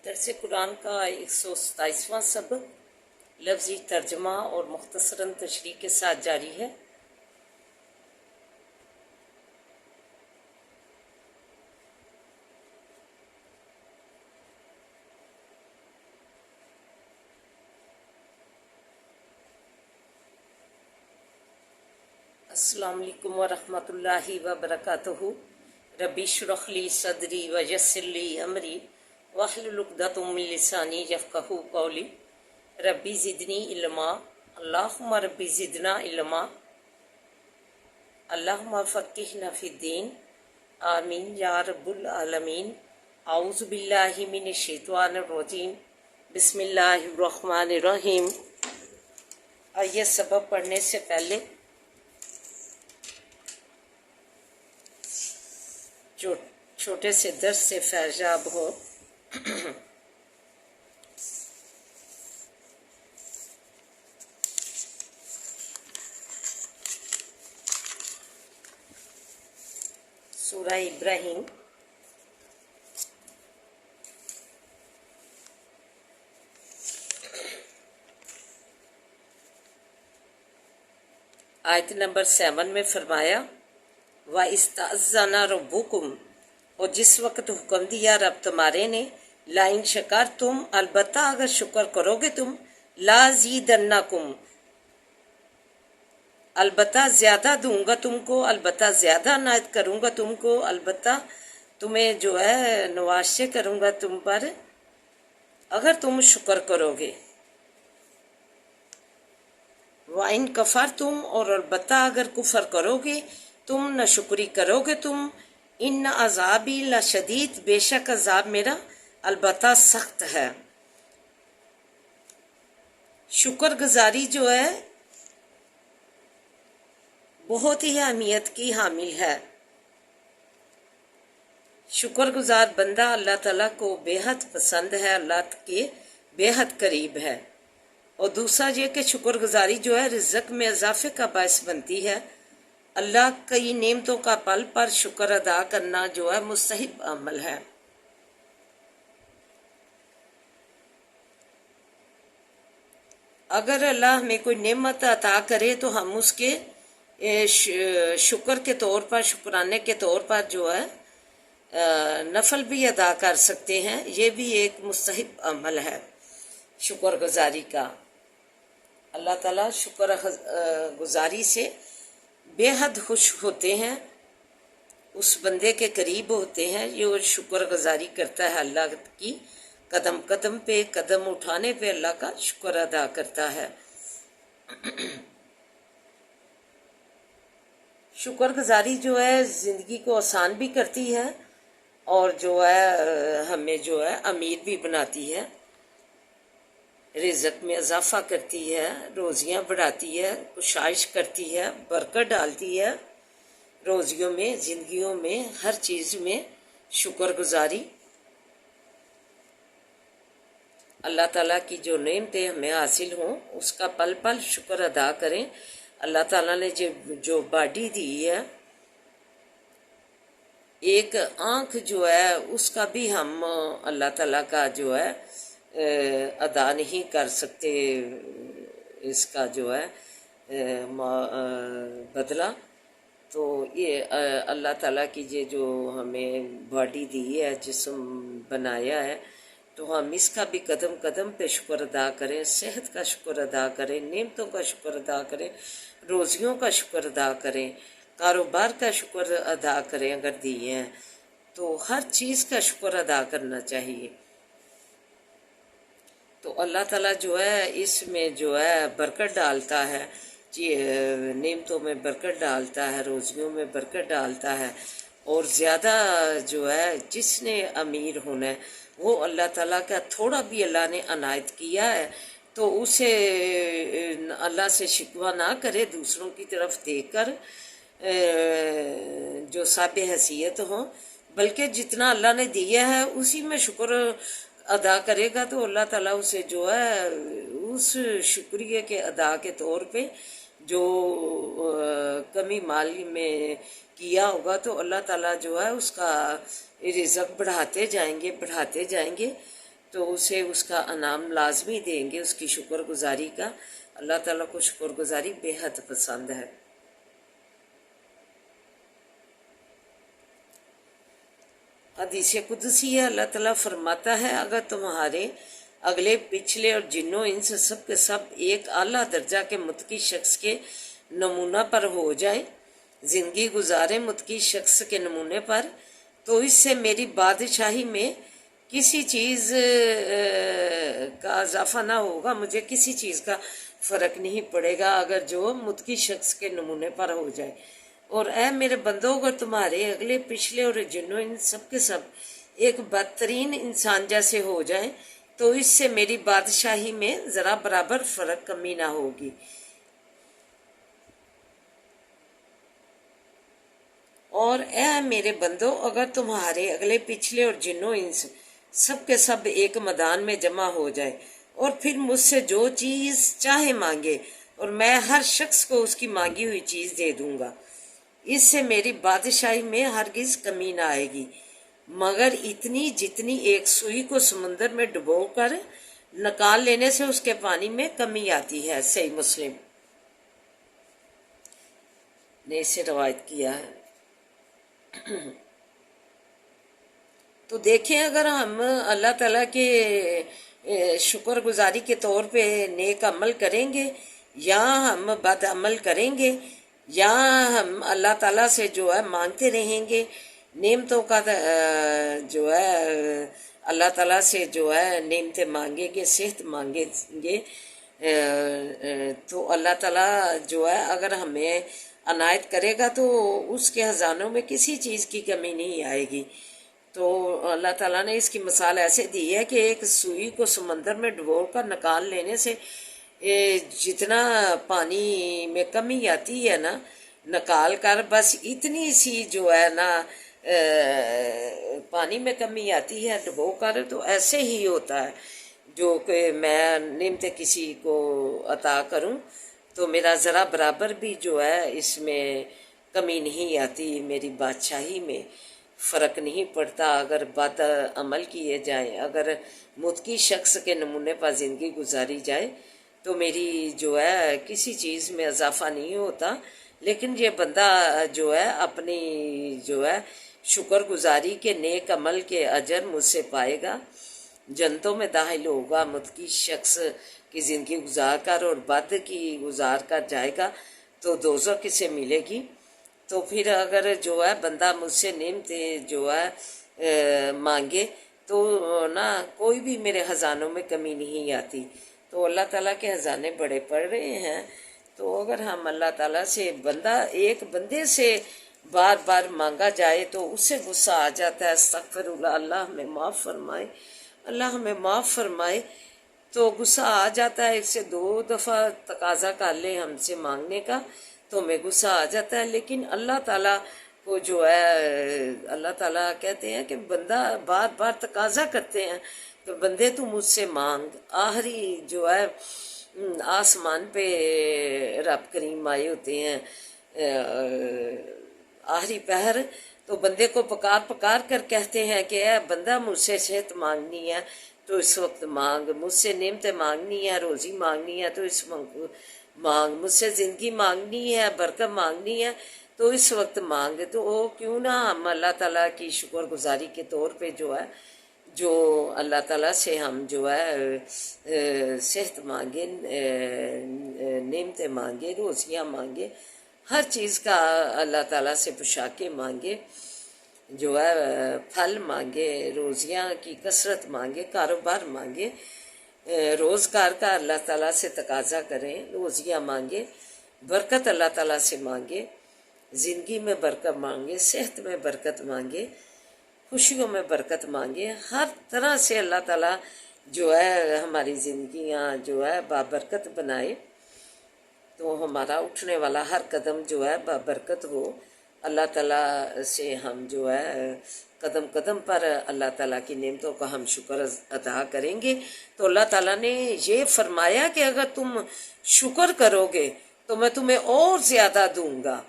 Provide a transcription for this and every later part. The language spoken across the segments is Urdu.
درس قرآن کا 127واں سبق لفظی ترجمہ اور مختصراً تشریح کے ساتھ جاری ہے۔ السلام علیکم ورحمۃ اللہ وبرکاتہ۔ ربی اشرح لی صدری ویسر لی امری واحلل عقدۃ من لسانی یفقہوا قولی۔ ربی زدنی علما، اللہم ربی زدنا علما، اللہم فقہنا فی الدین، آمین یا رب العالمین۔ اعوذ باللہ من الشیطان الرجیم، بسم اللہ الرحمن الرحیم۔ آئیے سبق پڑھنے سے پہلے چھوٹے سے درس سے فیضیاب ہو۔ سورہ ابراہیم آیت نمبر 7 میں فرمایا وَإِسْتَأْذَنَ رَبُّكُمْ، اور جس وقت حکم دیا رب تمہارے نے، لَإِن شَكَرْتُمْ، البتہ اگر شکر کرو گے تم، لَأَزِيدَنَّكُمْ، البتہ زیادہ دوں گا تم کو، البتہ زیادہ عنایت کروں گا تم کو، البتہ تمہیں جو ہے نوازشیں کروں گا تم پر اگر تم شکر کرو گے۔ وَإِن كَفَرْتُمْ، اور البتہ اگر کفر کرو گے تم، ناشکری کرو گے تم، ان عذابی لشدید، بے شک عذاب میرا البتہ سخت ہے۔ شکر گزاری جو ہے بہت ہی اہمیت کی حامل ہے۔ شکر گزار بندہ اللہ تعالیٰ کو بے حد پسند ہے، اللہ کے بے حد قریب ہے۔ اور دوسرا یہ کہ شکر گزاری جو ہے رزق میں اضافے کا باعث بنتی ہے۔ اللہ کی نعمتوں کا پل پر شکر ادا کرنا جو ہے مستحب عمل ہے۔ اگر اللہ ہمیں کوئی نعمت عطا کرے تو ہم اس کے شکر کے طور پر، شکرانے کے طور پر جو ہے نفل بھی ادا کر سکتے ہیں۔ یہ بھی ایک مستحب عمل ہے شکر گزاری کا۔ اللہ تعالیٰ شکر گزاری سے بے حد خوش ہوتے ہیں، اس بندے کے قریب ہوتے ہیں جو شکر گزاری کرتا ہے، اللہ کی قدم قدم پہ، قدم اٹھانے پہ اللہ کا شکر ادا کرتا ہے۔ شکر گزاری جو ہے زندگی کو آسان بھی کرتی ہے اور جو ہے ہمیں جو ہے امیر بھی بناتی ہے، رزق میں اضافہ کرتی ہے، روزیاں بڑھاتی ہے، کشائش کرتی ہے، برکت ڈالتی ہے روزیوں میں، زندگیوں میں، ہر چیز میں شکر گزاری۔ اللہ تعالیٰ کی جو نعمتیں ہمیں حاصل ہوں اس کا پل پل شکر ادا کریں۔ اللہ تعالیٰ نے جو باڈی دی ہے، ایک آنکھ جو ہے اس کا بھی ہم اللہ تعالیٰ کا جو ہے ادا نہیں کر سکتے، اس کا جو ہے بدلہ۔ تو یہ اللہ تعالیٰ کی یہ جو ہمیں باڈی دی ہے، جسم بنایا ہے، تو ہم اس کا بھی قدم قدم پہ شکر ادا کریں، صحت کا شکر ادا کریں، نعمتوں کا شکر ادا کریں، روزیوں کا شکر ادا کریں، کاروبار کا شکر ادا کریں اگر دیے ہیں تو ہر چیز کا شکر ادا کرنا چاہیے۔ تو اللہ تعالیٰ جو ہے اس میں جو ہے برکت ڈالتا ہے، نعمتوں میں برکت ڈالتا ہے، روزیوں میں برکت ڈالتا ہے۔ اور زیادہ جو ہے جس نے امیر ہونا ہے وہ اللہ تعالیٰ کا تھوڑا بھی اللہ نے عنایت کیا ہے تو اسے اللہ سے شکوہ نہ کرے، دوسروں کی طرف دیکھ کر جو صاحب حیثیت ہوں، بلکہ جتنا اللہ نے دیا ہے اسی میں شکر ادا کرے گا تو اللہ تعالیٰ اسے جو ہے اس شکریہ کے ادا کے طور پہ جو کمی مال میں کیا ہوگا تو اللہ تعالیٰ جو ہے اس کا رزق بڑھاتے جائیں گے تو اسے اس کا انعام لازمی دیں گے، اس کی شکر گزاری کا۔ اللہ تعالیٰ کو شکر گزاری بے حد پسند ہے۔ حدیث قدسی ہے، اللہ تعالیٰ فرماتا ہے اگر تمہارے اگلے پچھلے اور جنوں انس سب کے سب ایک اعلیٰ درجہ کے متقی شخص کے نمونہ پر ہو جائے، زندگی گزارے متقی شخص کے نمونے پر، تو اس سے میری بادشاہی میں کسی چیز کا اضافہ نہ ہوگا، مجھے کسی چیز کا فرق نہیں پڑے گا اگر جو متقی شخص کے نمونے پر ہو جائے۔ اور اے میرے بندوں، اگر تمہارے اگلے پچھلے اور جنوں ان سب کے سب ایک بدترین انسان جیسے ہو جائیں تو اس سے میری بادشاہی میں ذرا برابر فرق کمی نہ ہوگی۔ اور اے میرے بندو، اگر تمہارے اگلے پچھلے اور جنوں انس سب کے سب ایک میدان میں جمع ہو جائے اور پھر مجھ سے جو چیز چاہے مانگے اور میں ہر شخص کو اس کی مانگی ہوئی چیز دے دوں گا، اس سے میری بادشاہی میں ہرگز کمی نہ آئے گی، مگر اتنی جتنی ایک سوئی کو سمندر میں ڈبو کر نکال لینے سے اس کے پانی میں کمی آتی ہے۔ صحیح مسلم نے اسے روایت کیا ہے۔ تو دیکھیں، اگر ہم اللہ تعالیٰ کے شکر گزاری کے طور پہ نیک عمل کریں گے یا ہم بد عمل کریں گے یا ہم اللہ تعالیٰ سے جو ہے مانگتے رہیں گے نعمتوں کا، جو ہے اللہ تعالیٰ سے جو ہے نعمتیں مانگیں گے، صحت مانگیں گے، تو اللہ تعالیٰ جو ہے اگر ہمیں عنایت کرے گا تو اس کے خزانوں میں کسی چیز کی کمی نہیں آئے گی۔ تو اللہ تعالیٰ نے اس کی مثال ایسے دی ہے کہ ایک سوئی کو سمندر میں ڈبو کر نکال لینے سے جتنا پانی میں کمی آتی ہے نا، نکال کر بس اتنی سی جو ہے نا پانی میں کمی آتی ہے ڈبو کر، تو ایسے ہی ہوتا ہے جو کہ میں نعمتیں کسی کو عطا کروں تو میرا ذرا برابر بھی جو ہے اس میں کمی نہیں آتی، میری بادشاہی میں فرق نہیں پڑتا اگر بد عمل کیے جائیں، اگر متقی شخص کے نمونے پر زندگی گزاری جائے تو میری جو ہے کسی چیز میں اضافہ نہیں ہوتا، لیکن یہ بندہ جو ہے اپنی جو ہے شکر گزاری کے نیک عمل کے اجر مجھ سے پائے گا، جنتوں میں داخل ہوگا، متقی شخص کی زندگی گزار کر اور بد کی گزار کر جائے گا تو دوزخ سے ملے گی۔ تو پھر اگر جو ہے بندہ مجھ سے نعمتیں جو ہے مانگے تو نا کوئی بھی میرے خزانوں میں کمی نہیں آتی۔ تو اللہ تعالیٰ کے خزانے بڑے پڑ رہے ہیں، تو اگر ہم اللہ تعالیٰ سے ایک بندے سے بار بار مانگا جائے تو اس سے غصہ آ جاتا ہے، استغفر اللہ، اللہ ہمیں معاف فرمائے، اللہ ہمیں معاف فرمائے، تو غصہ آ جاتا ہے۔ اس سے 2 دفعہ تقاضا کر لے ہم سے مانگنے کا تو ہمیں غصہ آ جاتا ہے، لیکن اللہ تعالیٰ کو جو ہے اللہ تعالیٰ کہتے ہیں کہ بندہ بار بار تقاضا کرتے ہیں کہ بندے تو مجھ سے مانگ۔ آخری جو ہے آسمان پہ رب کریم آئے ہوتے ہیں آخری پہر، تو بندے کو پکار پکار کر کہتے ہیں کہ اے بندہ مجھ سے صحت مانگنی ہے تو اس وقت مانگ، مجھ سے نعمتیں مانگنی ہے، روزی مانگنی ہے تو اس وقت مانگ، مجھ سے زندگی مانگنی ہے، برکت مانگنی ہے تو اس وقت مانگ۔ تو کیوں نہ ہم اللہ تعالیٰ کی شکر گزاری کے طور پہ جو ہے جو اللہ تعالیٰ سے ہم جو ہے صحت مانگے، نعمتیں مانگے، روزیاں مانگے، ہر چیز کا اللہ تعالیٰ سے پوشاکیں مانگے، جو ہے پھل مانگے، روزیاں کی کثرت مانگے، کاروبار مانگے، روزگار کا اللہ تعالیٰ سے تقاضا کریں، روزیاں مانگے، برکت اللہ تعالیٰ سے مانگے، زندگی میں برکت مانگے، صحت میں برکت مانگے، خوشیوں میں برکت مانگے، ہر طرح سے اللہ تعالیٰ جو ہے ہماری زندگیاں جو ہے بابرکت بنائے، تو ہمارا اٹھنے والا ہر قدم جو ہے بابرکت ہو۔ اللہ تعالیٰ سے ہم جو ہے قدم قدم پر اللہ تعالیٰ کی نعمتوں کا ہم شکر ادا کریں گے، تو اللہ تعالیٰ نے یہ فرمایا کہ اگر تم شکر کرو گے تو میں تمہیں اور زیادہ دوں گا،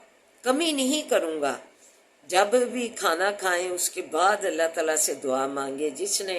کمی نہیں کروں گا۔ جب بھی کھانا کھائیں اس کے بعد اللہ تعالیٰ سے دعا مانگے، جس نے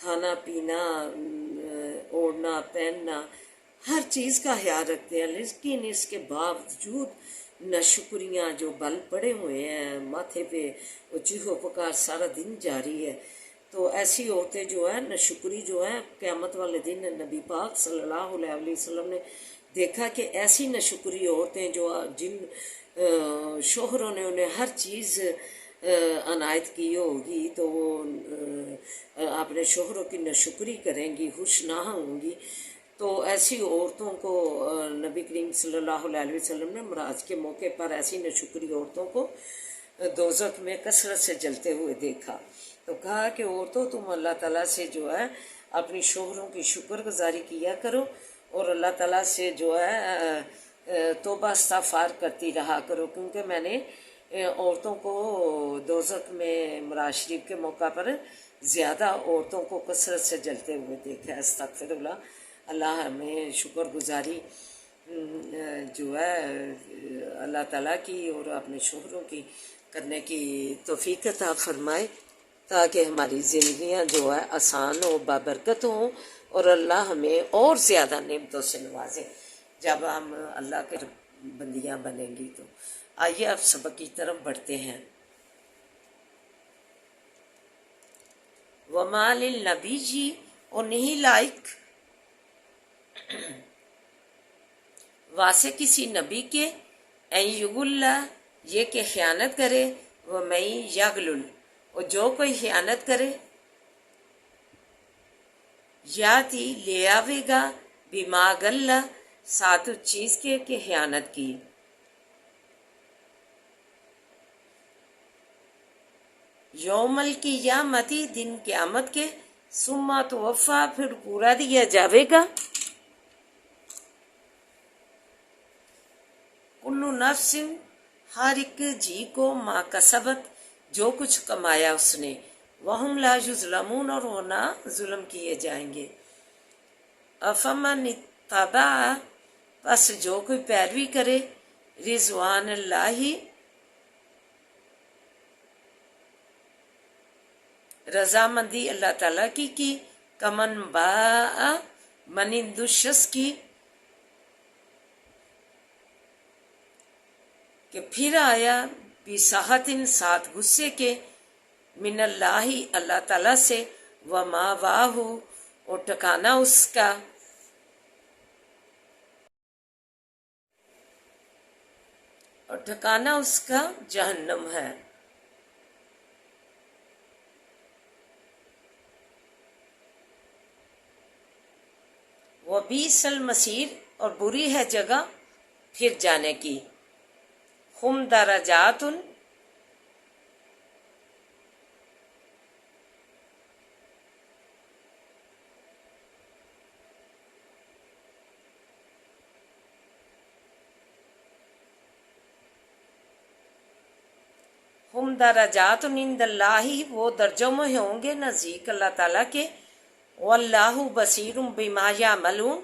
کھانا پینا اوڑھنا پہننا ہر چیز کا خیال رکھتے ہیں، لیکن اس کے باوجود ناشکریاں جو بل پڑے ہوئے ہیں ماتھے پہ، وہ چیخو پکار سارا دن جاری ہے۔ تو ایسی عورتیں جو ہیں ناشکری جو ہے قیامت والے دن نبی پاک صلی اللہ علیہ وسلم نے دیکھا کہ ایسی ناشکری عورتیں جو جن شوہروں نے انہیں ہر چیز عنایت کی ہوگی تو وہ اپنے شوہروں کی ناشکری کریں گی، خوش نہ ہوں گی۔ تو ایسی عورتوں کو نبی کریم صلی اللہ علیہ وسلم نے معراج کے موقع پر ایسی ناشکری عورتوں کو دوزخ میں کثرت سے جلتے ہوئے دیکھا۔ تو کہا کہ عورتوں تم اللہ تعالیٰ سے جو ہے اپنی شوہروں کی شکر گزاری کیا کرو اور اللہ تعالیٰ سے جو ہے توبہ استغفار کرتی رہا کرو، کیونکہ میں نے عورتوں کو دوزخ میں معراج شریف کے موقع پر زیادہ عورتوں کو کثرت سے جلتے ہوئے دیکھا ہے۔ استغفر اللہ، اللہ ہمیں شکر گزاری جو ہے اللہ تعالیٰ کی اور اپنے شوہروں کی کرنے کی توفیق عطا فرمائے، تاکہ ہماری زندگیاں جو ہے آسان و بابرکت ہوں اور اللہ ہمیں اور زیادہ نعمتوں سے نوازے جب ہم اللہ کے بندیاں بنیں گی۔ تو آئیے اب سبق کی طرف بڑھتے ہیں۔ وَمَا لِلنَّبِيِّ، اور نہیں لائق واسے کسی نبی کے این یغل، یہ کہ خیانت کرے، وَمَن یغلل، اور جو کوئی خیانت کرے، یاتی لے آوے گا بما غل، ساتھ اس چیز کے کہ خیانت کی، یوم القیامت، دن قیامت کے، ثم توفیٰ، پھر پورا دیا جاوے گا، کل نفس، ہر ایک جی کو، ما کسبت، جو کچھ کمایا اس نے، وہم لا یظلمون، اور وہ نہ ظلم کیے جائیں گے۔ افمن اتبع، پس جو کوئی پیروی کرے، رضوان اللہ، رضامندی اللہ تعالیٰ کی کمن باء، مانند اس شخص کی کہ پھر آیا بسخط، ساتھ غصے کے، من اللہ، اللہ تعالیٰ سے، ومأواہ، اور ٹھکانہ اس کا جہنم ہے۔ وبئس المصیر، اور بری ہے جگہ پھر جانے کی۔ ہم درجات، ہم درجات عند اللہ، وہ درجوں میں ہوں گے نزدیک اللہ تعالیٰ کے، واللہ بصیر بما یعملون،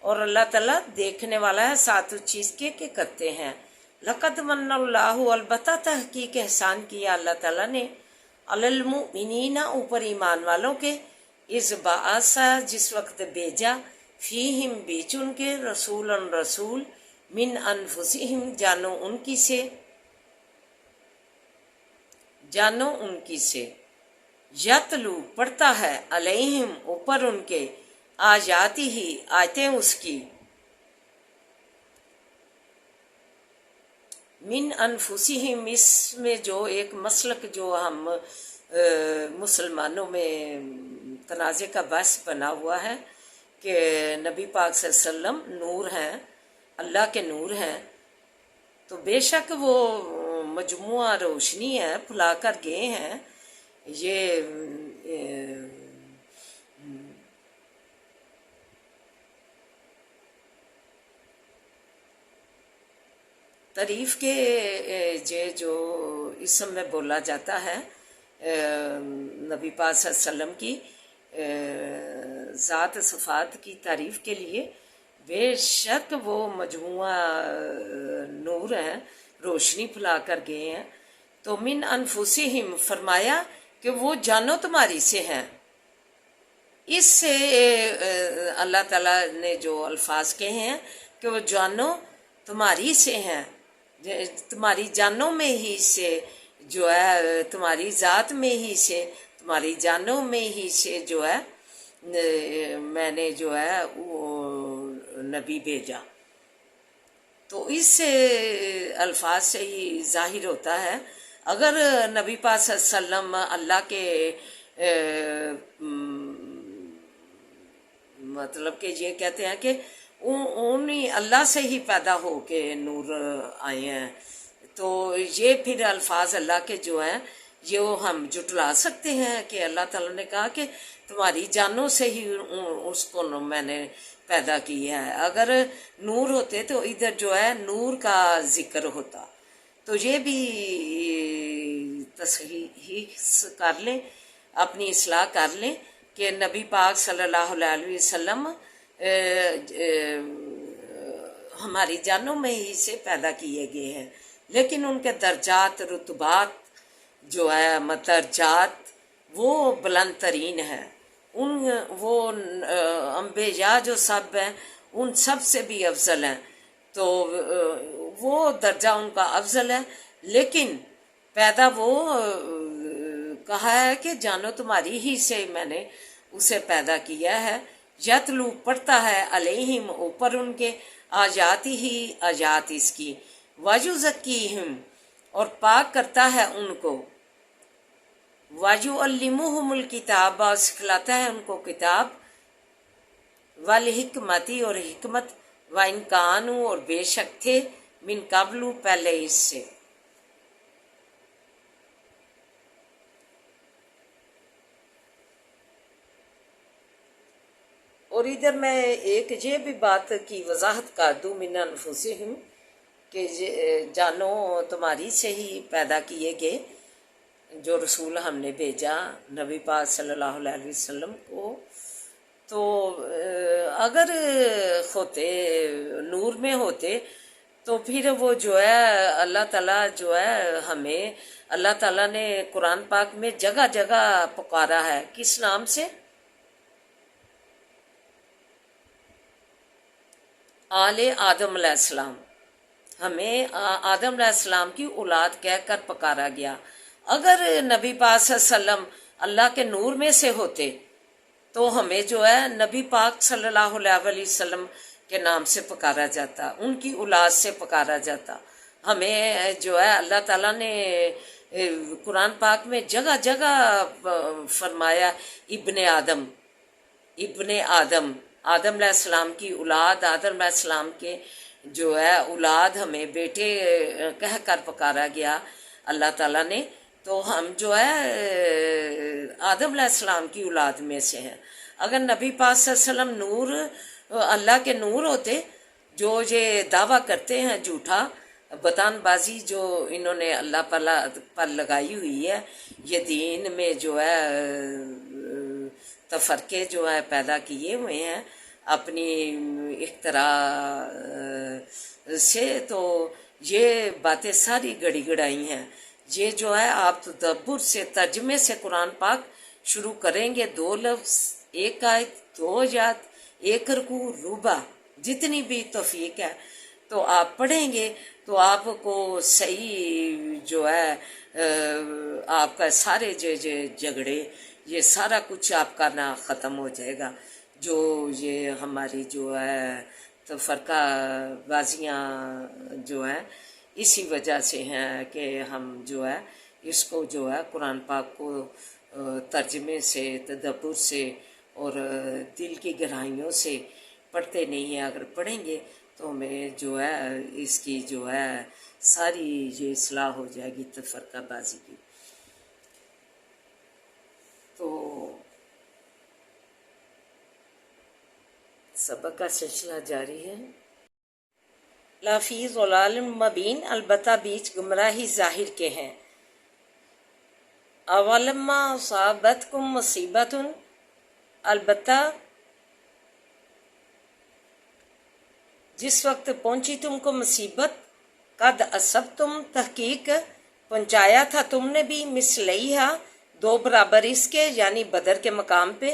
اور اللہ تعالیٰ دیکھنے والا ہے ساتھ اس چیز کے کہ کرتے ہیں۔ لقد من اللہ، البتہ تحقیق احسان کیا اللہ تعالیٰ نے، علی المؤمنین، اوپر ایمان والوں کے، اذ بعث، جس وقت بھیجا، فیہم، بیچ ان کے، رسول من انفسہم، جانو ان کی سے، یتلو، پڑھتا ہے، علیہم، اوپر ان کے، آیاتی ہی، آیتیں اس کی، من انفسہم، اس میں جو ایک مسلک جو ہم مسلمانوں میں تنازع کا بحث بنا ہوا ہے کہ نبی پاک صلی اللہ علیہ وسلم نور ہیں، اللہ کے نور ہیں، تو بے شک وہ مجموعہ روشنی ہے، پھلا کر گئے ہیں۔ یہ تعریف کے جو اسم میں بولا جاتا ہے نبی پاک صلی اللہ علیہ وسلم کی ذات صفات کی تعریف کے لیے، بے شک وہ مجموعہ نور ہیں، روشنی پھیلا کر گئے ہیں۔ تو من انفسہم، فرمایا کہ وہ جانو تمہاری سے ہیں، اس سے اللہ تعالیٰ نے جو الفاظ کہے ہیں کہ وہ جانو تمہاری سے ہیں، تمہاری جانوں میں ہی سے جو ہے، تمہاری ذات میں ہی سے، تمہاری جانوں میں ہی سے جو ہے میں نے جو ہے وہ نبی بھیجا۔ تو اس الفاظ سے ہی ظاہر ہوتا ہے اگر نبی پاک صلی اللہ علیہ وسلم اللہ کے مطلب کہ یہ کہتے ہیں کہ انہی اللہ سے ہی پیدا ہو کے نور آئے ہیں، تو یہ پھر الفاظ اللہ کے جو ہیں یہ ہم جٹلا سکتے ہیں کہ اللہ تعالیٰ نے کہا کہ تمہاری جانوں سے ہی اس کو میں نے پیدا کیا ہے۔ اگر نور ہوتے تو ادھر جو ہے نور کا ذکر ہوتا، تو یہ بھی تصحیح کر لیں، اپنی اصلاح کر لیں کہ نبی پاک صلی اللہ علیہ وسلم ہماری جانوں میں ہی سے پیدا کیے گئے ہیں، لیکن ان کے درجات رتبات جو ہے مدرجات وہ بلند ترین ہے، وہ انبیاء جو سب ہیں ان سب سے بھی افضل ہیں، تو وہ درجہ ان کا افضل ہے، لیکن پیدا وہ کہا ہے کہ جانو تمہاری ہی سے میں نے اسے پیدا کیا ہے۔ یتلو پڑھتا ہے علیہم اوپر ان کے آیاتی ہی آیات اس کی، وَيُزَكِّيهِمْ اور پاک کرتا ہے ان کو، وَيُعَلِّمُهُمُ الْكِتَابَ اور سکھلاتا ہے ان کو کتاب، وَالْحِكْمَةِ اور حکمت، وَإِنْ كَانُوا اور بے شک تھے، من قبل پہلے اس سے۔ اور ادھر میں ایک یہ بھی بات کی وضاحت کر دوں، من انفسہم کہ جانو تمہاری سے ہی پیدا کیے گئے جو رسول ہم نے بھیجا نبی پاک صلی اللہ علیہ وسلم کو، تو اگر ہوتے نور میں ہوتے تو پھر وہ جو ہے اللہ تعالیٰ جو ہے ہمیں اللہ تعالیٰ نے قرآن پاک میں جگہ جگہ پکارا ہے، کس نام سے؟ آل آدم علیہ السلام، ہمیں آدم علیہ السلام کی اولاد کہہ کر پکارا گیا۔ اگر نبی پاک صلی اللہ علیہ وسلم اللہ کے نور میں سے ہوتے تو ہمیں جو ہے نبی پاک صلی اللہ علیہ وسلم کے نام سے پکارا جاتا، ان کی اولاد سے پکارا جاتا۔ ہمیں جو ہے اللہ تعالیٰ نے قرآن پاک میں جگہ جگہ فرمایا ابن آدم، ابن آدم، آدم علیہ السلام کی اولاد، آدم علیہ السلام کے جو ہے اولاد ہمیں بیٹے کہہ کر پکارا گیا اللہ تعالیٰ نے، تو ہم جو ہے آدم علیہ السلام کی اولاد میں سے ہیں۔ اگر نبی پاک صلی اللہ علیہ وسلم نور اللہ کے نور ہوتے، جو یہ دعویٰ کرتے ہیں جھوٹا بتان بازی جو انہوں نے اللہ پر لگائی ہوئی ہے، یہ دین میں جو ہے تفرقے جو ہے پیدا کیے ہوئے ہیں اپنی اختراع سے، تو یہ باتیں ساری گڑی گڑائی ہیں۔ یہ جو ہے آپ تدبر سے ترجمے سے قرآن پاک شروع کریں گے، 2 لفظ، 1 آیت، 2 آیات، 1 رکوع، ربع، جتنی بھی توفیق ہے تو آپ پڑھیں گے تو آپ کو صحیح جو ہے آپ کا سارے جھگڑے یہ سارا کچھ آپ کا نہ ختم ہو جائے گا۔ جو یہ ہماری جو ہے فرقہ بازیاں جو ہیں اسی وجہ سے ہیں کہ ہم جو ہے اس کو جو ہے قرآن پاک کو ترجمے سے تدبر سے اور دل کی گہرائیوں سے پڑھتے نہیں ہیں۔ اگر پڑھیں گے تو ہمیں جو ہے اس کی جو ہے ساری یہ اصلاح ہو جائے گی فرقہ بازی کی۔ تو سبق کا سلسلہ جاری ہے۔ لافی ضلال مبین، البتہ بیچ گمراہی ظاہر کے ہیں۔ اولما اصابتکم مصیبت، البتہ جس وقت پہنچی تم کو مصیبت، قد اصبتم تحقیق پہنچایا تھا تم نے بھی، مثلیہا 2 برابر اس کے، یعنی بدر کے مقام پہ،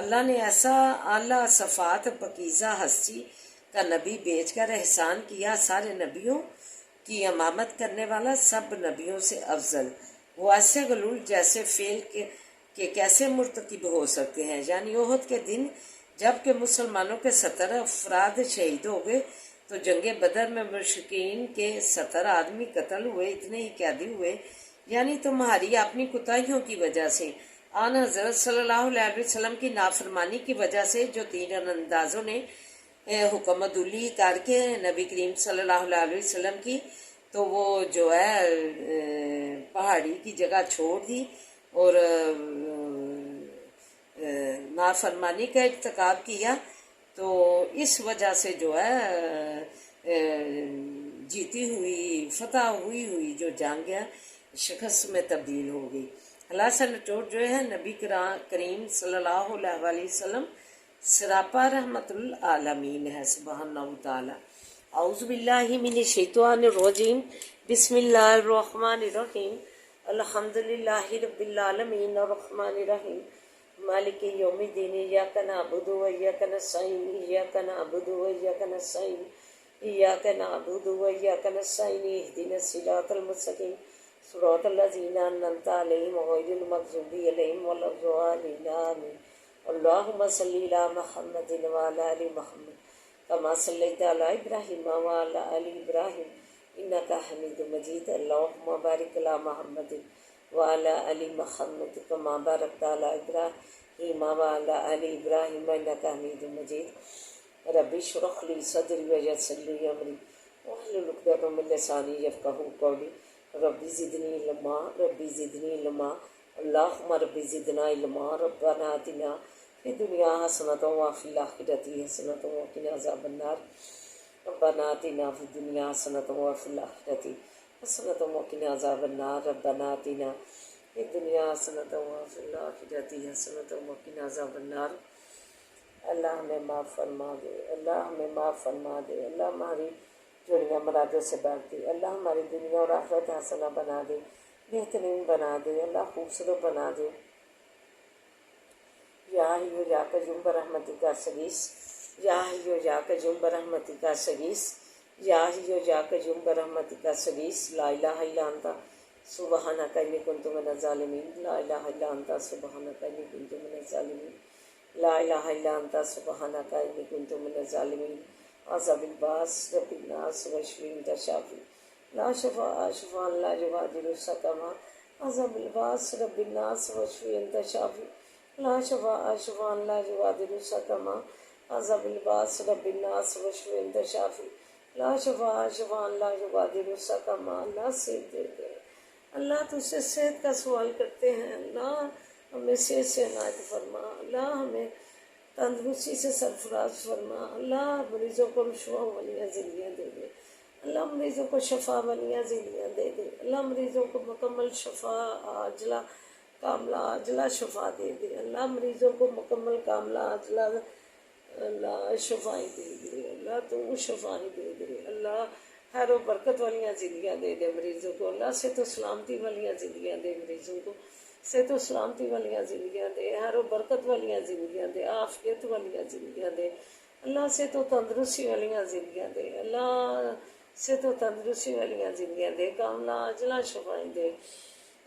اللہ نے ایسا اعلیٰ صفات پکیزہ ہستی کا نبی بھیج کر احسان کیا، سارے نبیوں کی امامت کرنے والا، سب نبیوں سے افضل۔ وہ ایسے غلول جیسے فعل کے کیسے مرتکب ہو سکتے ہیں؟ یعنی احد کے دن جب کہ مسلمانوں کے 70 افراد شہید ہو گئے تو جنگ بدر میں مشرکین کے 70 آدمی قتل ہوئے، اتنے ہی قیدی ہوئے۔ یعنی تمہاری اپنی کوتاہیوں کی وجہ سے، آن حضرت صلی اللہ علیہ وسلم کی نافرمانی کی وجہ سے، جو تین اندازوں نے حکم عدولی کر کے نبی کریم صلی اللہ علیہ وسلم کی، تو وہ جو ہے پہاڑی کی جگہ چھوڑ دی اور نافرمانی کا ارتکاب کیا، تو اس وجہ سے جو ہے جیتی ہوئی فتح ہوئی جو جنگ ہے شکست میں تبدیل ہو گئی۔ خلاصہ نچوڑ جو ہے نبی کریم صلی اللہ علیہ وسلم سراپا رحمت العالمین ہے، سبحان اللہ تعالی۔ اعوذ باللہ من الشیطان الرجیم، بسم اللہ الرحمن الرحیم، الحمد للہ رب العالمین الرحمن الرحیم مالک یوم الدین، ایاک نعبد و ایاک نستعین، ایاک نعبد و ایاک نستعین، ایاک نعبد و ایاک نستعین، اہدنا الصراط المستقیم، صراط الذین انعمت علیہم غیر المغضوب علیہم ولا الضالین، آمین۔ اللہم صلی علی محمد وعلی آل محمد کما صلیت علی ابراہیم وعلی آل ابراہیم انک حمید مجید، اللہم بارک علی محمد وعلی آل محمد کما بارکت علی ابراہیم وعلی آل ابراہیم انک حمید مجید۔ رب اشرح لی صدری ویسر لی امری واحلل عقدۃ من لسانی یفقہوا قولی، رب زدنی علما، رب زدنی علما، اللہم رب زدنا علما، ربنا آتنا فی الدنیا حسنۃ وفی الآخرۃ حسنۃ وقنا عذاب النار، ربنا آتنا فی الدنیا حسنۃ وفی الآخرۃ حسنۃ وقنا عذاب النار، ربنا آتنا فی الدنیا حسنۃ وفی الآخرۃ حسنۃ وقنا عذاب النار۔ اللہ ہمیں معاف فرما دے، اللہ ہمیں معاف فرما دے، اللہ ہماری جوڑیاں مرادوں سے بھر دے، اللہ ہماری دنیا اور آخرت حسنہ بنا دے، بہترین بنا دے، اللہ خوبصورت بنا دے۔ یا حی یا قیوم برحمتک استغیث، یا حی یا قیوم برحمتک استغیث، یا حی یا قیوم برحمتک استغیث، لا الہ الا انت سبحانک انی کنت من الظالمین، لا الہ الا انت سبحانک انی کنت من الظالمین، لا الہ الا انت سبحانک انی کنت من الظالمین۔ عذاب الباس رب الناس واشفی انت شافی، لا شفاء شفاء لا یغادر سقما، عذاب الباس رب الناس واشفی انت شافی، لا شفاء شفاء لا یغادر سقما، عذاب الباس رب الناس واشفی انت شافی، لا شفاء شفاء لا یغادر سقما۔ اللہ صحت دے دے، اللہ تجھ سے صحت کا سوال کرتے ہیں، اللہ ہمیں صحت سے عنایت فرما، اللہ ہمیں تندرستی سے سرفراز فرما، اللہ مریضوں کو شفا والیاں زندگیاں دے دے، اللہ مریضوں کو شفا والیاں زندگیاں دے دے، اللہ مریضوں کو مکمل شفا عاجلہ کاملہ عاجلہ شفا دے دے، اللہ مریضوں کو مکمل کاملہ عاجلہ اللہ شفائیں دے دے، اللہ تو شفائیں دے دے، اللہ خیر و برکت والیاں زندگیاں دے دے مریضوں کو، اللہ صحت و سلامتی والیاں زندگیاں دے مریضوں کو، صحت و سلامتی والیاں زندگیاں دے، خیر و برکت والیاں زندگیاں دے، عافیت والیاں زندگیاں دے، اللہ صحت و تندرستی والیاں زندگیاں دے، اللہ صحت و تندرستی والیاں زندگیاں دے، کاملہ عاجلہ شفائیں دے،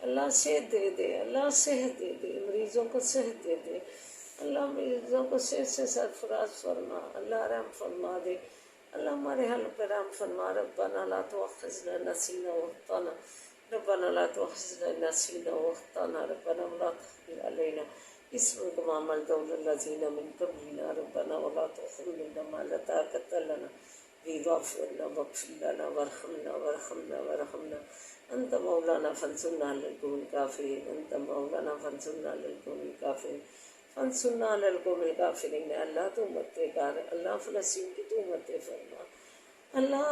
اللہ صحت دے دے، اللہ صحت دے دے، مریضوں کو صحت دے دے، اللہ مریضوں کو صحت سے سرفراز فرما، اللہ رحم فرما دے، اللہ ہمارے حال پر رحم فرما، ربنا لا تؤاخذنا إن نسينا واخطأنا، ربنا لا تؤاخذنا إن نسينا واخطأنا، ربنا ولا تحمل علينا إصرا كما حملته على الذين من قبلنا، ربنا ولا تحملنا ما لا طاقة لنا به واعف عنا واغفر لنا وارحمنا أنت مولانا فانصرنا على القوم الكافرين، أنت مولانا فانصرنا على القوم الكافرين، فانصرنا على القوم الكافرين۔ اللہ تو مت کر، اللہ فلسطین کی تو مت فرما، اللہ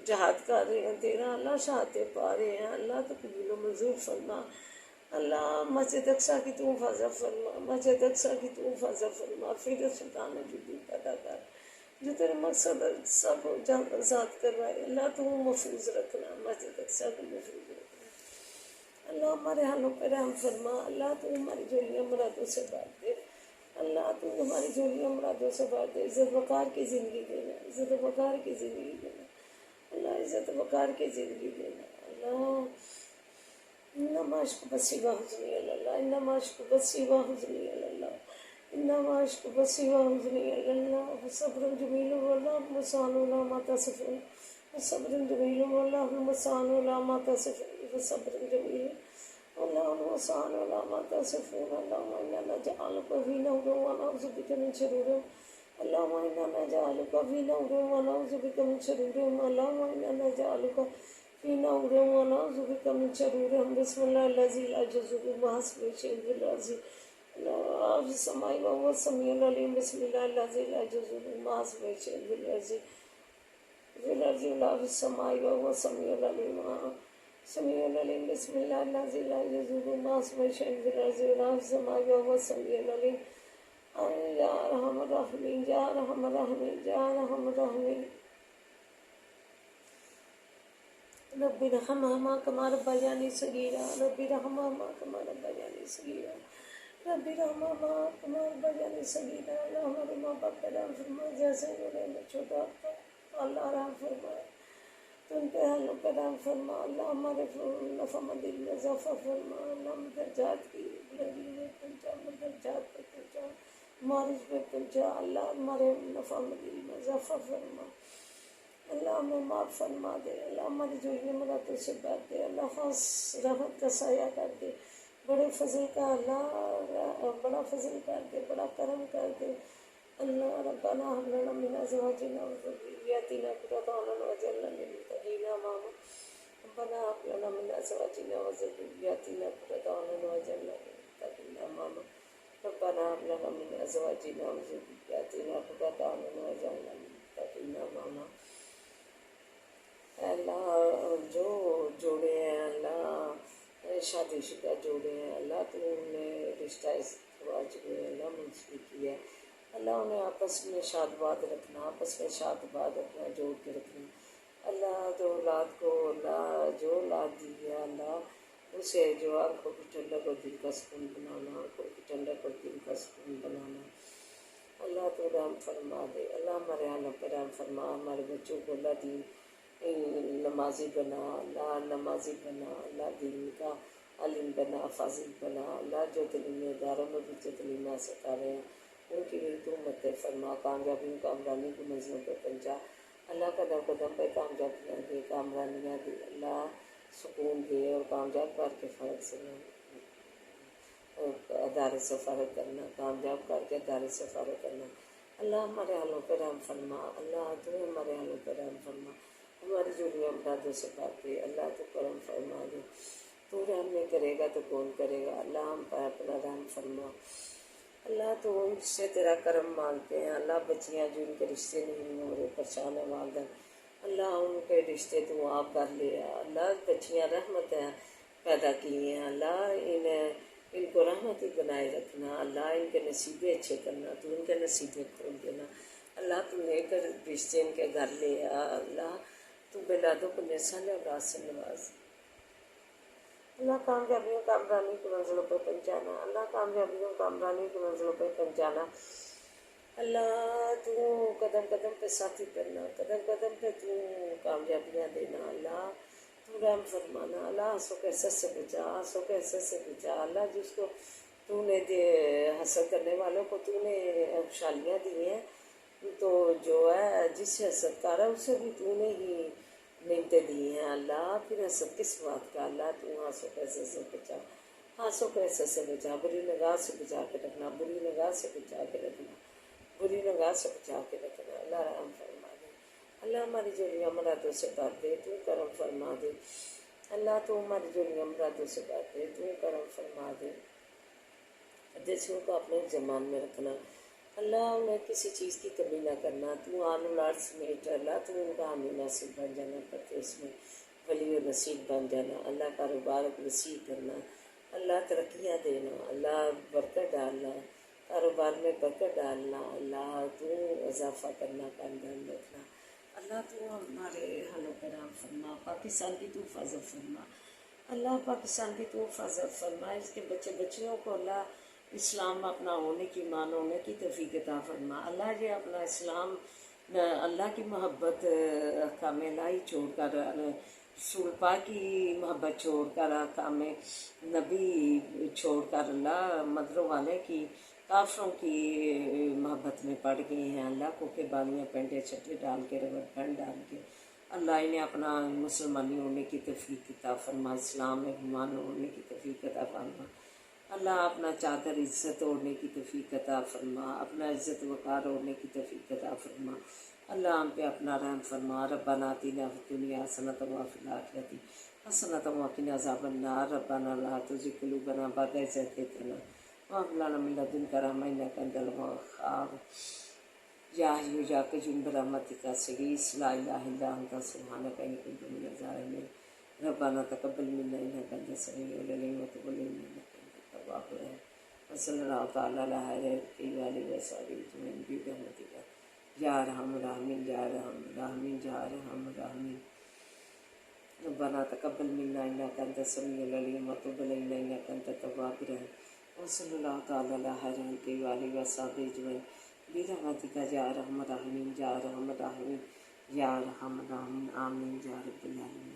جہاد کر رہے ہیں تیرا، اللہ شہادتیں پا رہے ہیں، اللہ تو قبول و منظور فرما، اللہ مسجد اقصیٰ کی تو حفاظت فرما، مسجد اقصیٰ کی تو حفاظت فرما، پھر سلطان جدید پیدا کر جو تیرے مقصد اقصیٰ کو آزاد کروائے، اللہ تو محفوظ رکھنا، مسجد اقصیٰ کو محفوظ رکھنا، اللہ ہمارے حالوں پہ رحم فرما، اللہ تو ہماری جوڑیاں مرادوں سے بات دے، اللہ تو ہماری جھولیاں مرادوں سے بھر دے، عزت وقار کی زندگی دینا، عزت وقار کی زندگی دینا اللہ، عزت وقار کی زندگی دینا اللہ، انما عشق بسی وحزنی اللہ، انما عشق بسی وحزنی اللہ، انما عشق بسی وحزنی اللہ، صبر جمیل واللہ مسان لا ما تصفون، صبر جمیل واللہ مسان لا ما تصفون، صبر جمیل اللهم وسعنا ولا ما تصفون، اللهم إنا نجعلك في نور ونعوذ بك من شرورهم، اللهم إنا نجعلك في نور ونعوذ بك من شرورهم، اللهم إنا نجعلك في نور ونعوذ بك من شرورهم، بسم الله الذي لا يضر مع اسمه شيء في الأرض ولا في السماء وهو السميع العليم، بسم الله الذي لا يضر مع اسمه شيء في الأرض ولا في السماء وهو السميع العليم، سمیع العلیم، بسم اللہ الذی لا یضر مع اسمہ شیء فی الارض ولا فی السماء وهو السمیع العلیم، یا ارحم الراحمین، یا ارحم الراحمین، یا ارحم الراحمین، رب ارحمہما کما ربیانی صغیرا، رب ارحمہما کما ربیانی صغیرا، رب ارحمہما کما ربیانی صغیرا، اللہ ہمارے ماں باپ کا رحم فرما، جیسے انہوں نے چھوٹا تھا اللہ رحم فرمائے، تو ان پہ حل و کرم فرما اللہ، ہمارے نفع مندی میں اضافہ فرما اللہ، مدرجات کی بلندی میں پہنچا، مدرجات پہ پہنچا، معرج پہ پہنچا اللہ، ہمارے نفع مندی میں اضافہ فرما اللہ، ہمیں معاف فرما دے اللہ، ہماری جوڑی مراتوں سے بات دے اللہ، خاص رحمت کا سایہ کر دے، بڑے فضل کا اللہ، بڑا فضل کر دے، بڑا کرم کر دے اللہ، ربنا هب لنا من ازواجنا وذرياتنا قرة اعين واجعلنا للمتقين اماما، ربنا هب لنا من ازواجنا وذرياتنا قرة اعين واجعلنا للمتقين اماما، ربنا هب لنا من ازواجنا وذرياتنا قرة اعين واجعلنا للمتقين اماما، اللہ جو جوڑے ہیں اللہ، شادی شدہ جوڑے ہیں اللہ، تو نے رشتہ ازدواج میں اللہ منسوخ کیا اللہ، انہیں آپس میں شاد باد رکھنا، آپس میں شاد باد اپنا جوڑ کے رکھنا اللہ، جو اولاد کو اللہ، جو اولاد دی ہے اللہ، اسے جو آنکھوں کی ٹھنڈک اور دل کا سکون بنانا، آنکھوں کی ٹھنڈک اور دل کا سکون بنانا اللہ، تو رحم فرما دے اللہ، ہمارے حالوں پہ رحم فرما، ہمارے بچوں کو اللہ دین نمازی بنا اللہ، نمازی بنا اللہ، دین کا عالم بنا، فاضل بنا اللہ، جو تعلیمی اداروں میں بھی جو تعلیم حاصل کر رہے ہیں ان کی بھی تو مدد فرما، کامیابی کامرانی کی منزلوں پہ پہنچا اللہ، قدم قدم پہ کامیابیاں دے، کامرانیاں دے اللہ، سکون دے اور کامیاب کر کے فرق سے ادارے سے فارغ کرنا، کامیاب کر کے ادارے سے فارغ کرنا اللہ، ہمارے حالوں پہ رحم فرما اللہ، تو ہمارے حالوں پہ رحم فرما، ہماری جوڑیاں امدادوں سے بات دے اللہ، تو کرم فرما دے، تو رحم نہیں کرے گا تو کون کرے گا اللہ، ہم پر اپنا رحم فرما اللہ، تو ان سے تیرا کرم مانگتے ہیں اللہ، بچیاں جو ان کے رشتے نہیں ہو رہے، پریشان ہے والدین اللہ، ان کے رشتے تو آپ کر لیا اللہ، بچیاں رحمت ہیں پیدا کی ہیں اللہ، ان کو رحمت ہی بنائے رکھنا اللہ، ان کے نصیبیں اچھے کرنا، تو ان کے نصیبیں کھول دینا اللہ، تو لے کر رشتے ان کے گھر لے آ اللہ، تو بلادوں کو نسل اولاد سے نواز اللہ، کامیابیوں کامرانی کی منزلوں پہ پہنچانا اللہ، کامیابیوں کامرانی کی منزلوں پہ پہنچانا اللہ، تو قدم قدم پہ ساتھی کرنا، قدم قدم پہ تو کامیابیاں دینا اللہ، تو رحم فرمانا اللہ، آنسوں کے حسد سے بچا، آنسوں کے حسد سے بچا اللہ، جس کو تو نے حسد کرنے والوں کو تو نے خوشحالیاں دی ہیں، تو جو ہے جس سے حسد کر رہا ہے اسے بھی تو نے ہی نعمتیں دی ہیں اللہ، پھر حسد کس بات کا اللہ، تو آنسوں کے حسد سے بچا، آنسوں کے حسد سے بچا، بری نگاہ سے بچا کے رکھنا، بری نگاہ سے بچا کے رکھنا، بری نگاہ سے بچا کے رکھنا اللہ، رحم فرما دے اللہ، ہماری جوڑیاں مرادوں سے بات دے، تو کرم فرما دے اللہ، تو ہماری جوڑیاں مرادوں سے بات دے، تو کرم فرما دے، دیسوں کو اپنے زمان میں رکھنا اللہ، انہیں کسی چیز کی کمی نہ کرنا، تو آن اولاد سمیت اللہ، تو ان کا حامی ناصر بن جانا، پتہ اس میں ولی و نصیب بن جانا اللہ، کاروبار وسیع کرنا اللہ، ترقیاں دینا اللہ، برکت ڈالنا کاروبار میں، برکت ڈالنا اللہ، تو اضافہ کرنا، خاندان میں رکھنا اللہ، تو ہمارے حالوں پہ رحم فرما، پاکستان کی تو حفاظت فرما اللہ، پاکستان کی تو حفاظت فرما، اس کے بچے بچیوں کو اللہ اسلام اپنا ہونے کی ماننے کی توفیق عطا فرما اللہ جی اپنا اسلام اللہ کی محبت احکام الہی چھوڑ کر رسول پاک کی محبت چھوڑ کر احکام نبی چھوڑ کر اللہ مدروں والے کی کافروں کی محبت میں پڑ گئی ہیں اللہ کو کے بالیاں پینٹے چھٹے ڈال کے ربڑ بینڈ ڈال کے اللہ انہیں اپنا مسلمانی ہونے کی توفیق عطا فرما اسلام میں ایمان ہونے کی توفیق عطا فرما اللہ اپنا چادر عزت اوڑھنے کی توفیق عطا فرما اپنا عزت وقار اوڑھنے کی توفیق عطا فرما اللہ ہم پہ اپنا رحم فرما ربنا آتنا فی الدنیا حسنۃ وفی الآخرۃ حسنۃ وقنا عذاب النار ربنا لا تزغ قلوبنا بعد إذ هديتنا وهب لنا من لدنك رحمة إنك أنت الوهاب یا حی یا قیوم برحمتک استغیث لا الہ الا انت سبحانک انی کنت من الظالمین ربنا تقبل منا انک انت السمیع العلیم وتب علینا انک انت التواب الرحیم وصلی اللہ تعالی علی خیر آلہ وصحبہ اجمعین برحمتک یا ارحم الراحمین یا ارحم الراحمین یا ارحم الراحمین ربنا تقبل منا انک انت السمیع العلیم وتب علینا انک انت التواب الرحیم وصلی اللہ تعالی علی خیر آلہ وصحبہ اجمعین برحمتک یا ارحم الراحمین یا ارحم الراحمین یا ارحم الراحمین آمین یا رب العالمین.